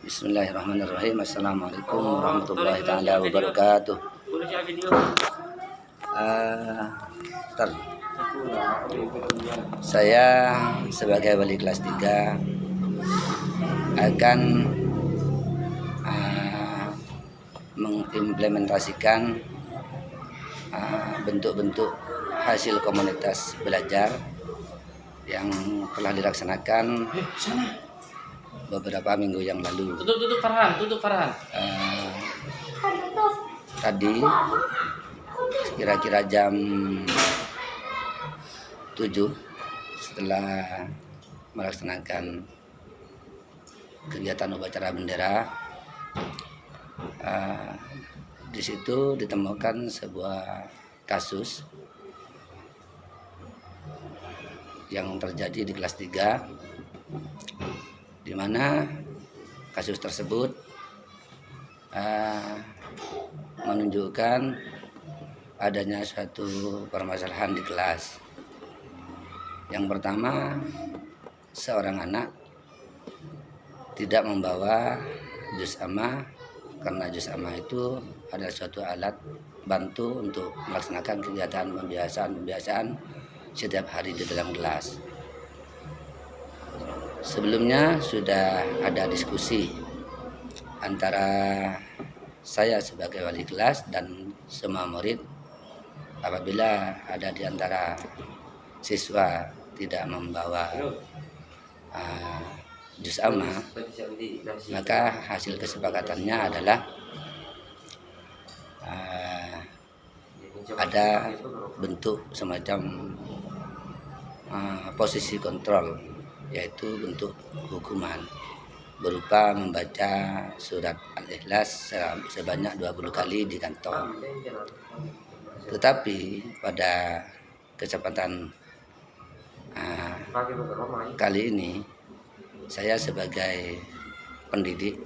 Bismillahirrahmanirrahim. Assalamualaikum warahmatullahi taala wabarakatuh. Saya sebagai wali kelas 3 akan mengimplementasikan bentuk-bentuk hasil komunitas belajar yang telah dilaksanakan beberapa minggu yang lalu. Tutup Farhan. Tadi kira-kira jam 7 setelah melaksanakan kegiatan upacara bendera, di situ ditemukan sebuah kasus yang terjadi di kelas 3, di mana kasus tersebut menunjukkan adanya suatu permasalahan di kelas. Yang pertama, seorang anak tidak membawa juz amma, karena juz amma itu adalah suatu alat bantu untuk melaksanakan kegiatan pembiasaan setiap hari di dalam kelas. Sebelumnya sudah ada diskusi antara saya sebagai wali kelas dan semua murid. Apabila ada di antara siswa tidak membawa juz amma, maka hasil kesepakatannya adalah ada bentuk semacam posisi kontrol, yaitu bentuk hukuman berupa membaca surat Al-Ikhlas sebanyak 20 kali di kantong. Tetapi pada kesempatan kali ini, saya sebagai pendidik,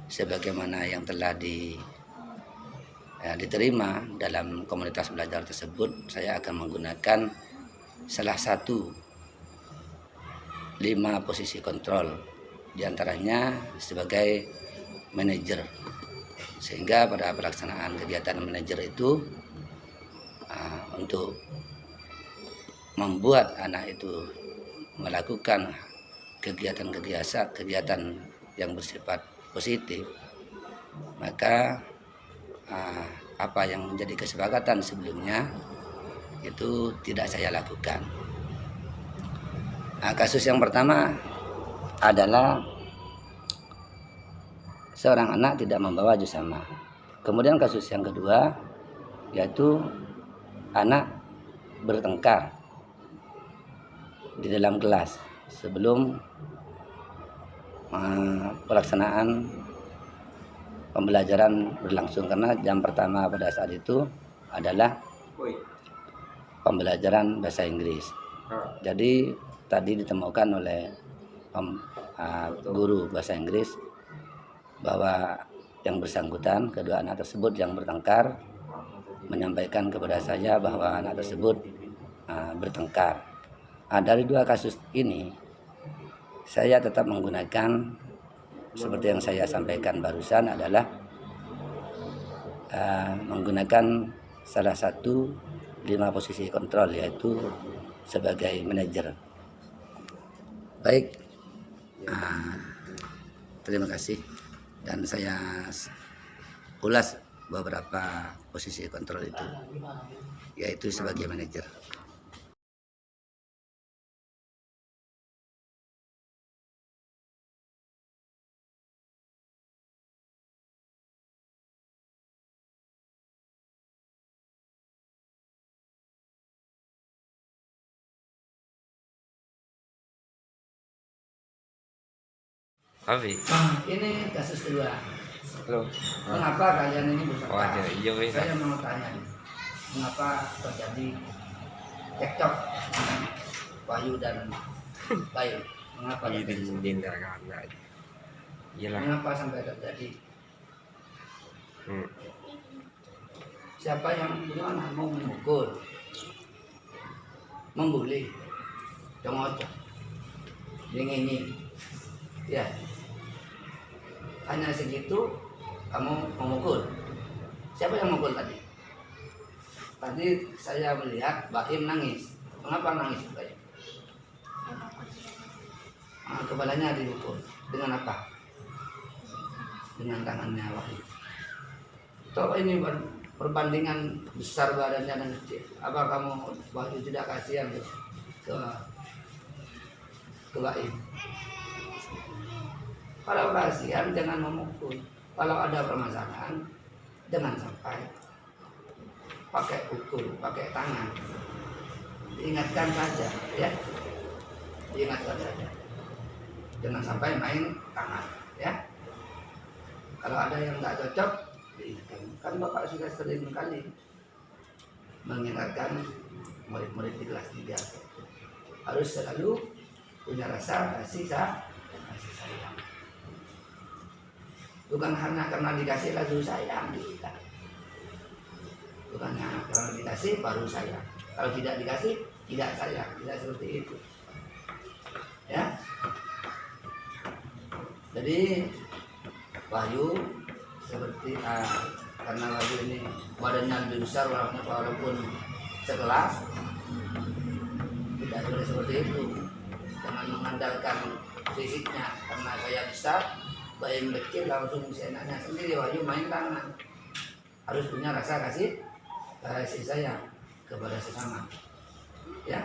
sebagaimana yang telah diterima dalam komunitas belajar tersebut, saya akan menggunakan salah satu 5 posisi kontrol, diantaranya sebagai manajer, sehingga pada pelaksanaan kegiatan manajer itu untuk membuat anak itu melakukan kegiatan yang bersifat positif, maka apa yang menjadi kesepakatan sebelumnya itu tidak saya lakukan. Kasus yang pertama adalah seorang anak tidak membawa juz amma. Kemudian kasus yang kedua yaitu anak bertengkar di dalam kelas sebelum pelaksanaan pembelajaran berlangsung, karena jam pertama pada saat itu adalah pembelajaran bahasa Inggris. Jadi tadi ditemukan oleh guru bahasa Inggris bahwa yang bersangkutan, kedua anak tersebut yang bertengkar, menyampaikan kepada saya bahwa anak tersebut bertengkar. Dari 2 kasus ini, saya tetap menggunakan seperti yang saya sampaikan barusan, adalah menggunakan salah satu 5 posisi kontrol, yaitu sebagai manajer. Baik, terima kasih, dan saya ulas beberapa posisi kontrol itu, yaitu sebagai manajer. Ini kasus kedua. Halo. Mengapa kalian ini bertengkar? Iya, saya mau tanya, mengapa terjadi cekcok Wahyu dan Bayu? Mengapa terjadi? Mengapa sampai terjadi? Siapa yang mau memukul, membuli, congocok, dingin, ya? hanya segitu kamu memukul. Siapa yang memukul tadi? Tadi saya melihat Baim nangis. Mengapa nangis Baim? Kepalanya dipukul. Dengan apa? Dengan tangannya Wahyu. Kalau ini perbandingan besar badannya dan kecil, apa kamu Wahyu tidak kasihan ke Baim? Kalau kasihan jangan memukul. Kalau ada permasalahan jangan sampai pakai pukul, pakai tangan. Diingatkan saja, ya. Diingatkan saja. Jangan sampai main tangan, ya. Kalau ada yang nggak cocok, diingatkan. Kan Bapak sudah sering kali mengingatkan murid-murid di kelas 3 harus selalu punya rasa kasih sayang. Bukan karena dikasih lalu sayang, tidak. Bukan karena dikasih baru sayang. Kalau tidak dikasih tidak sayang, tidak seperti itu. Ya. Jadi Wahyu seperti karena Wahyu ini badannya lebih besar walaupun sekelas, tidak boleh seperti itu. Jangan mengandalkan fisiknya, karena saya besar, Baim kecil langsung seenaknya sendiri. Wahyu main tangan, harus punya rasa kasih sayang kepada sesama. Ya,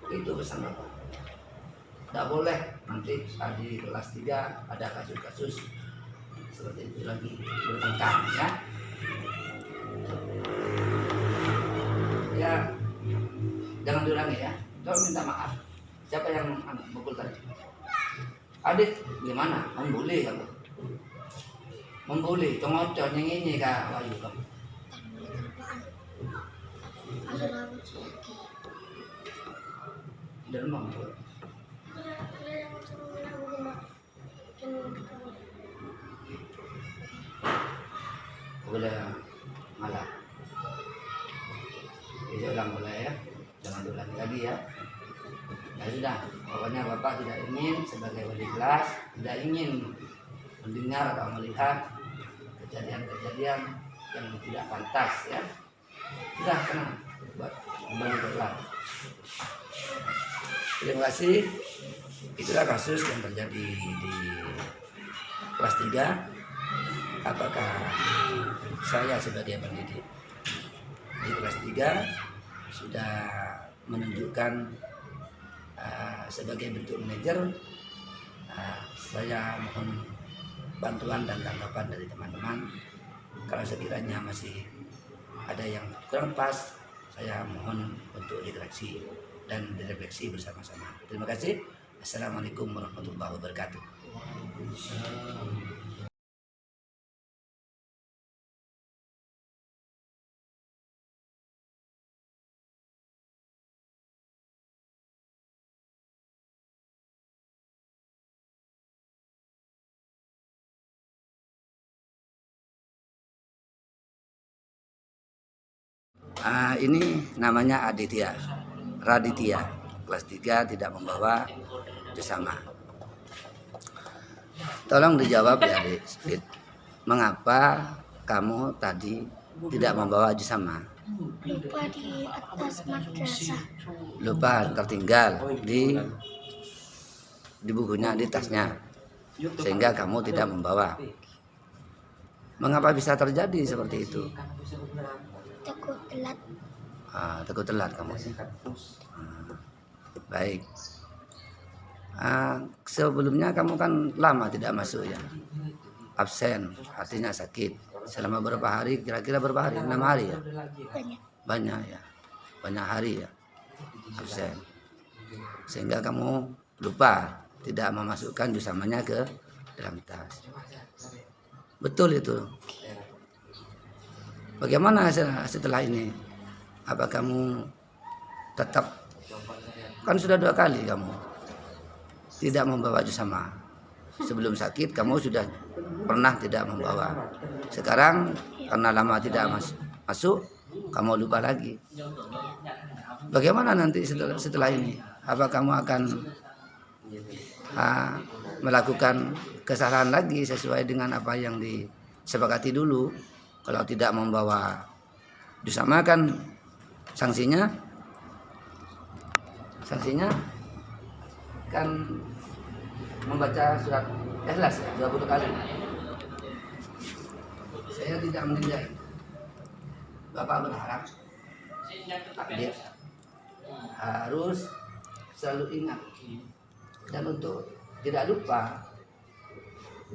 itu pesan Bapak. Tidak boleh nanti di kelas 3 ada kasus-kasus seperti itu lagi bertengkar, ya. Ya, jangan diulangi ya. Coba minta maaf. Siapa yang mukul tadi? Adik, gimana? Membuli kamu? Membuli, congocok ini kak Wahyu kamu. Dan mangkul. Boleh malah. Bisa ulang boleh ya. Jangan diulangi lagi ya. Ya sudah, pokoknya Bapak tidak ingin sebagai wali kelas, tidak ingin mendengar atau melihat kejadian-kejadian yang tidak pantas, ya. Sudah, tenang, buat kembali ke kelas. Terima kasih. Itulah kasus yang terjadi di kelas 3. Apakah saya sebagai pendidik di kelas 3 sudah menunjukkan sebagai bentuk manajer, saya mohon bantuan dan tanggapan dari teman-teman. Kalau sekiranya masih ada yang kurang pas, saya mohon untuk dikoreksi dan direfleksi bersama-sama. Terima kasih. Assalamualaikum warahmatullahi wabarakatuh. Ini namanya Aditya, Raditya, kelas 3 tidak membawa jus sama. Tolong dijawab ya adik, mengapa kamu tadi tidak membawa jus sama? Lupa di atas madrasah. Lupa, tertinggal di bukunya, di tasnya, sehingga kamu tidak membawa. Mengapa bisa terjadi seperti itu? Takut telat. Takut telat kamu. Baik. Sebelumnya kamu kan lama tidak masuk ya, absen, artinya sakit. Selama berapa hari? Kira-kira berapa hari? 6 hari ya? Banyak ya, banyak hari ya absen. Sehingga kamu lupa tidak memasukkan jus samanya ke dalam tas. Betul itu. Bagaimana setelah ini? Apa kamu tetap, kan sudah 2 kali kamu tidak membawa jus sama. Sebelum sakit kamu sudah pernah tidak membawa. Sekarang karena lama tidak masuk, kamu lupa lagi. Bagaimana nanti setelah ini? Apa kamu akan melakukan kesalahan lagi sesuai dengan apa yang disepakati dulu. Kalau tidak membawa disamakan sanksinya kan membaca surat Ikhlas 20 kali. Saya tidak menilai. Bapak berharap takdir harus selalu ingat, dan untuk tidak lupa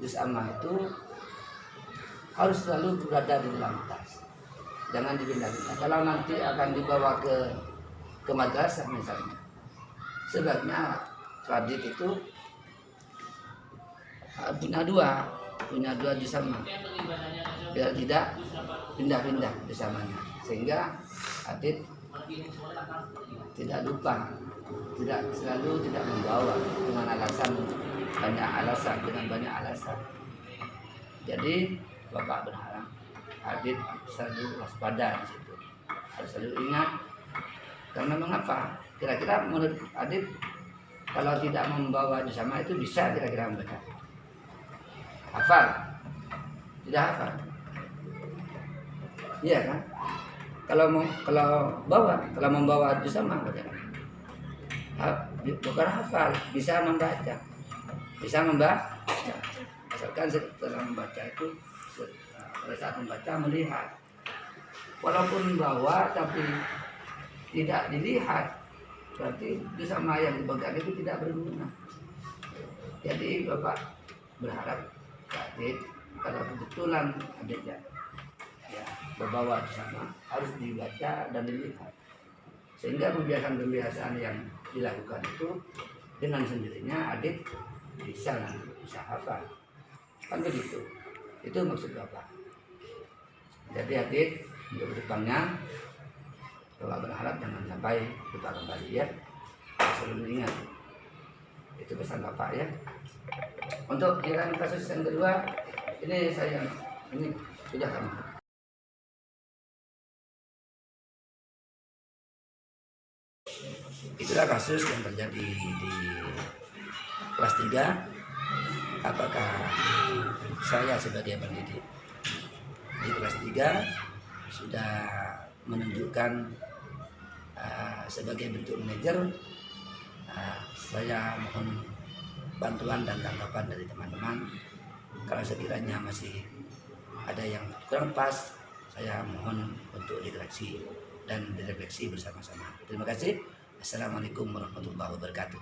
juz amma itu harus selalu berada di dalam tas, jangan dipindah-pindah. Kalau nanti akan dibawa ke madrasah misalnya, sebaiknya Radit itu punya dua juz amma, biar tidak pindah-pindah bersamanya, sehingga Adit tidak lupa, tidak membawa dengan banyak alasan. Jadi Bapak berharap Adit selalu waspada di situ, harus selalu ingat. Karena mengapa? Kira-kira menurut Adit kalau tidak membawa bersama itu bisa kira-kira membaca? Hafal? Tidak hafal? Iya kan? Kalau membawa bersama bagaimana? Bukan hafal, bisa membaca. Asalkan setelah membaca itu, pada saat membaca melihat. Walaupun bawa tapi tidak dilihat, berarti bersama yang dipegang itu tidak berguna. Jadi Bapak berharap Adit, kalau kebetulan adiknya membawa bersama, harus dibaca dan dilihat, sehingga pembiasaan yang dilakukan itu dengan sendirinya Adit bisa hafal, kan begitu. Itu maksud Bapak. Jadi Adit untuk kedepannya Bapak berharap jangan sampai lupa kembali ya, selalu ingat. Itu pesan Bapak ya. Untuk yang kasus yang kedua ini sudah kami. Itulah kasus yang terjadi di kelas 3. Apakah saya sebagai pendidik di kelas 3 sudah menunjukkan sebagai bentuk manajer, saya mohon bantuan dan tanggapan dari teman-teman. Kalau sekiranya masih ada yang kurang pas, saya mohon untuk dikoreksi dan direfleksi bersama-sama. Terima kasih. Assalamualaikum warahmatullahi wabarakatuh.